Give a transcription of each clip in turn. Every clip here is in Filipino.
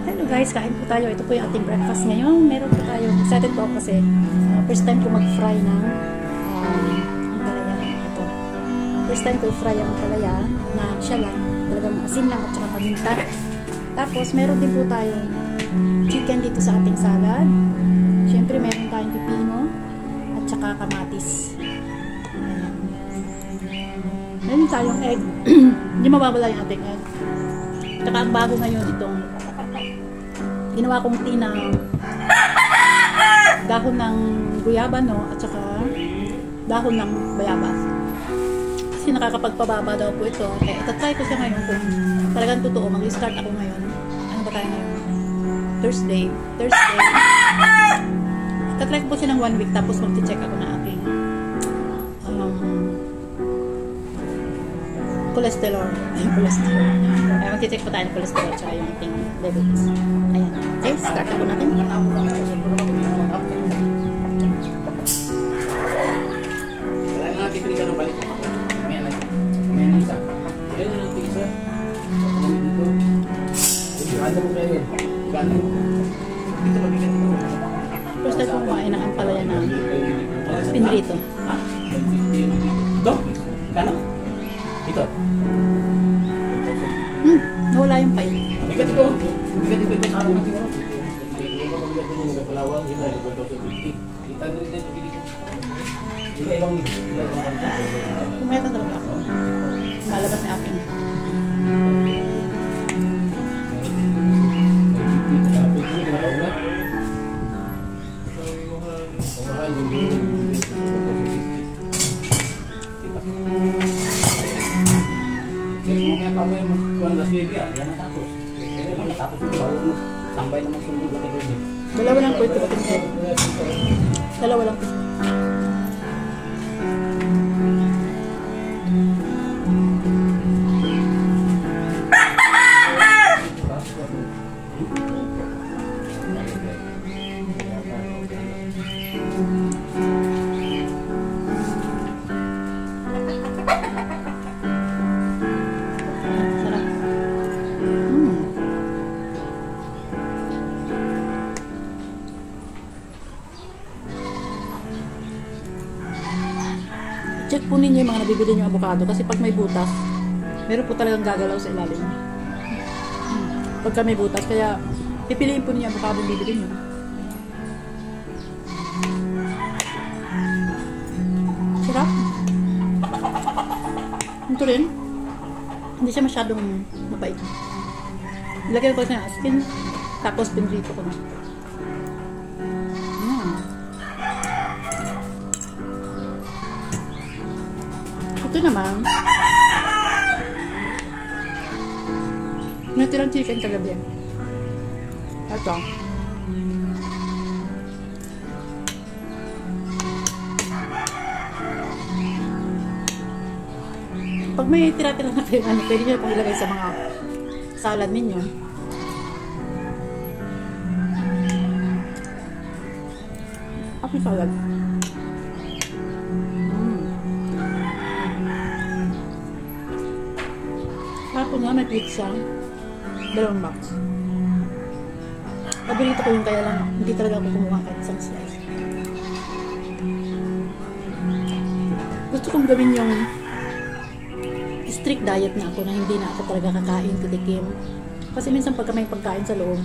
Hello guys, kain po tayo. Ito po yung ating breakfast ngayon. Meron po tayo. Excited po ako kasi first time ko mag-fry ng palaya. Ito. First time ko i-fry ang palaya na siya lang. Talagang asin lang at saka paminta. Tapos meron din po tayong chicken dito sa ating salad. Siyempre meron tayong pipino at saka kamatis. Meron tayong egg. Hindi mawawala yung ating egg. Saka ang bago ngayon itong ginawa kong tea na dahon ng guyaba, no? At saka dahon ng bayabas. Kasi nakakapagpababa daw po ito. Kaya itatry ko siya ngayon kung talagang totoo. Mag-start ako ngayon. Ano ba tayo ngayon? Thursday. Itatry ko po siya ng 1 week tapos mag-check ako na aking cholesterol. Ay, mag-check po tayo ng cholesterol at saka yung ating diabetes. Ayan. Okay, start ako natin. First time ko kumain ng ampalaya na pinrito. Ito? Kano? Ito? Nawala yung pain. Bigat ito. Bigat ito. Kumeta talaga ako. Malabas na akin. Dalawa lang po ito. Dalawa lang po. Check po ninyo yung mga nabibili nyo avocado kasi pag may butas, meron po talagang gagalaw sa ilalim. Pagka may butas, kaya pipiliin po ninyo yung avocado yung bibili nyo. Sarap. Ito rin. Hindi siya masyadong mabait. Ilagay ko siya ng asin, tapos pinrito ko na. Ito naman, may tirang chicken kagabi. Ito. Pag may tira-tira na kayo, pwede nyo pang ilagay sa mga salad ninyo. Apple salad. Ako nga, may pizza. 2 box. Paborito ko yung kaya lang, hindi talaga ako kumuha kahit isang slice. Gusto kong gawin yung strict diet na ako na hindi na ako talaga kakain, titikim. Kasi minsan pagka may pagkain sa loob,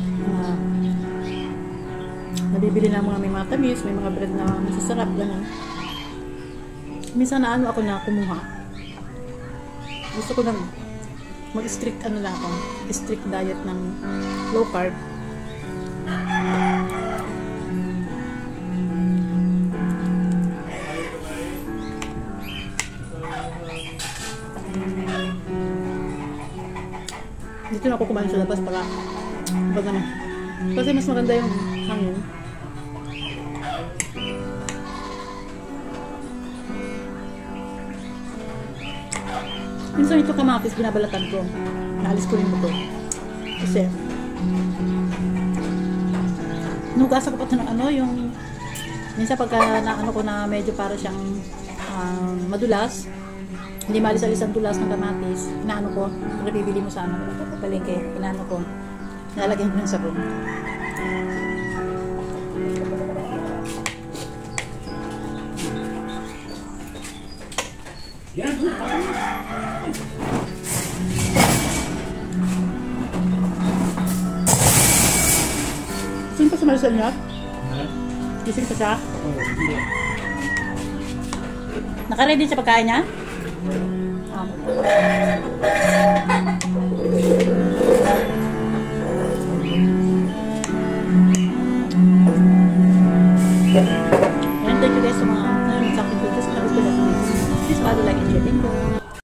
nabibili na mga may mga tamis, may mga bread na masasarap, gano'n. Minsan na ako na kumuha. Gusto ko na mag-strict lang ako, strict diet ng low carb. Dito na ako kumain sa labas para baga na. Kasi mas maganda yung hangin. Minsan ito kamatis, binabalatan ko. Naalis ko rin mo ito. Kasi, nugasan ko pa ito ng yung, minsan pagka naano ko na medyo para siyang madulas, hindi maalis-alis ang dulas ng kamatis, inaano ko, napibili mo sa palengke, inaano ko. Lalagyan ko ng sabon. Yan. Gising pa sa Marcel niya? Gising pa siya? Oh, hindi. Naka-ready sa pagkain niya?